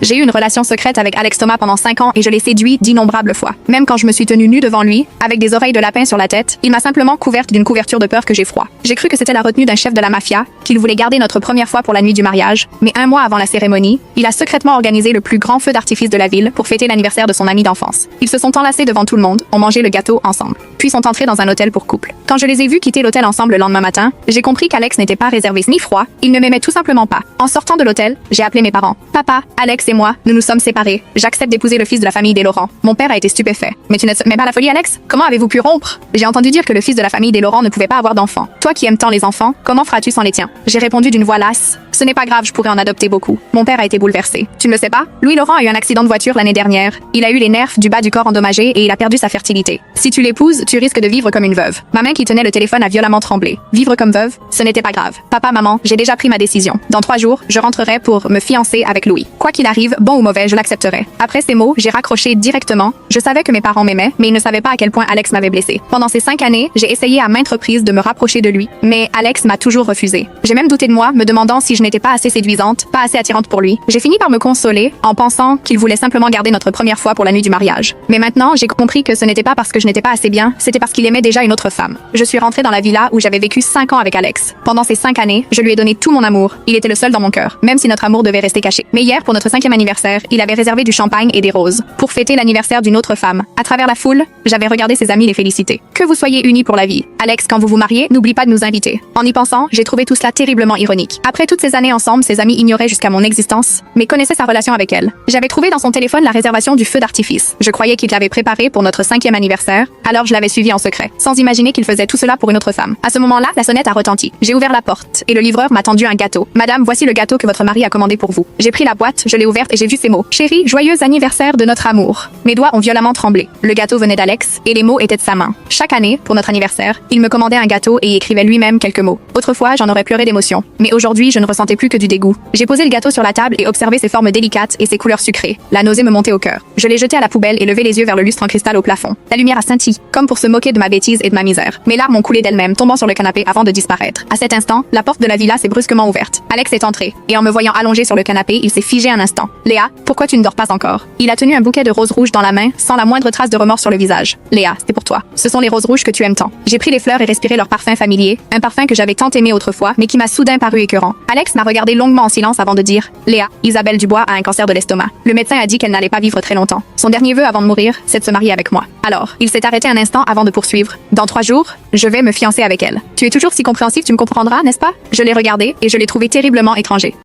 J'ai eu une relation secrète avec Alex Thomas pendant 5 ans et je l'ai séduit d'innombrables fois. Même quand je me suis tenue nue devant lui, avec des oreilles de lapin sur la tête, il m'a simplement couverte d'une couverture de peur que j'ai froid. J'ai cru que c'était la retenue d'un chef de la mafia, qu'il voulait garder notre première fois pour la nuit du mariage, mais 1 mois avant la cérémonie, il a secrètement organisé le plus grand feu d'artifice de la ville pour fêter l'anniversaire de son ami d'enfance. Ils se sont enlacés devant tout le monde, ont mangé le gâteau ensemble, puis sont entrés dans un hôtel pour couple. Quand je les ai vus quitter l'hôtel ensemble le lendemain matin, j'ai compris qu'Alex n'était pas réservé ni froid, il ne m'aimait tout simplement pas. En sortant de l'hôtel, j'ai appelé mes parents. Papa, Alex et moi, nous nous sommes séparés. J'accepte d'épouser le fils de la famille des Laurent. Mon père a été stupéfait. Mais tu ne te mets pas à la folie, Alex? Comment avez-vous pu rompre? J'ai entendu dire que le fils de la famille des Laurent ne pouvait pas avoir d'enfants. Toi qui aimes tant les enfants, comment feras-tu sans les tiens? J'ai répondu d'une voix lasse. Ce n'est pas grave, je pourrais en adopter beaucoup. Mon père a été bouleversé. Tu ne le sais pas? Louis Laurent a eu un accident de voiture l'année dernière. Il a eu les nerfs du bas du corps endommagés et il a perdu sa fertilité. Si tu l'épouses, tu risques de vivre comme une veuve. Ma main qui tenait le téléphone a violemment tremblé. Vivre comme veuve, ce n'était pas grave. Papa, maman, j'ai déjà pris ma décision. Dans 3 jours, je rentrerai pour me fiancer avec Louis. Quoi qu'il arrive, bon ou mauvais, je l'accepterai. Après ces mots, j'ai raccroché directement. Je savais que mes parents m'aimaient, mais ils ne savaient pas à quel point Alex m'avait blessé. Pendant ces 5 années, j'ai essayé à maintes reprises de me rapprocher de lui, mais Alex m'a toujours refusé. J'ai même douté de moi, me demandant si je n'étais pas assez séduisante, pas assez attirante pour lui. J'ai fini par me consoler en pensant qu'il voulait simplement garder notre première fois pour la nuit du mariage. Mais maintenant, j'ai compris que ce n'était pas parce que je n'étais pas assez bien, c'était parce qu'il aimait déjà une autre femme. Je suis rentrée dans la villa où j'avais vécu 5 ans avec Alex. Pendant ces 5 années, je lui ai donné tout mon amour. Il était le seul dans mon cœur, même si notre amour devait rester caché. Mais hier, pour notre 5e anniversaire, il avait réservé du champagne et des roses pour fêter l'anniversaire d'une autre femme. À travers la foule, j'avais regardé ses amis les féliciter. Que vous soyez unis pour la vie. Alex, quand vous vous mariez, n'oublie pas de nous inviter. En y pensant, j'ai trouvé tout cela terriblement ironique. Après toutes ces années ensemble, ses amis ignoraient jusqu'à mon existence, mais connaissaient sa relation avec elle. J'avais trouvé dans son téléphone la réservation du feu d'artifice. Je croyais qu'il l'avait préparé pour notre 5e anniversaire, alors je l'avais suivi en secret, sans imaginer qu'il faisait tout cela pour une autre femme. À ce moment-là, la sonnette a retenti. J'ai ouvert la porte, et le livreur m'a tendu un gâteau. Madame, voici le gâteau que votre mari a commandé pour vous. J'ai pris la boîte, je l'ai ouverte et j'ai vu ces mots. Chérie, joyeux anniversaire de notre amour. Mes doigts ont violemment tremblé. Le gâteau venait d'Alex, et les mots étaient de sa main. Chaque année, pour notre anniversaire, il me commandait un gâteau et y écrivait lui-même quelques mots. Autrefois, j'en aurais pleuré d'émotion. Mais aujourd'hui, je ne ressentais plus que du dégoût. J'ai posé le gâteau sur la table et observé ses formes délicates et ses couleurs sucrées. La nausée me montait au cœur. Je l'ai jeté à la poubelle et levé les yeux vers le lustre en cristal au plafond. La lumière a scintillé, comme pour se moquer de ma bêtise et de ma misère. Mes larmes ont coulé d'elles-mêmes, tombant sur le canapé avant de disparaître. À cet instant, la porte de la villa s'est brusquement ouverte. Alex est entré, et en me voyant allongé sur le canapé, il s'est figé un instant. Léa, pourquoi tu ne dors pas encore? Il a tenu un bouquet de roses rouges dans la main, sans la moindre trace de remords sur le visage. Léa, c'est pour toi. Ce sont les roses rouges que tu aimes tant. J'ai pris les fleurs et respiré leur parfum familier, un parfum que j'avais tant aimé autrefois, mais qui m'a soudain paru écœurant. Alex m'a regardé longuement en silence avant de dire: Léa, Isabelle Dubois a un cancer de l'estomac. Le médecin a dit qu'elle n'allait pas vivre très longtemps. Son dernier vœu avant de mourir, c'est de se marier avec moi. Alors, il s'est arrêté un instant avant de poursuivre. Dans 3 jours, je vais me fiancer avec elle. Tu es toujours si compréhensif, tu me comprendras, n'est-ce pas? Je l'ai regardé et je l'ai trouvé terriblement étranger.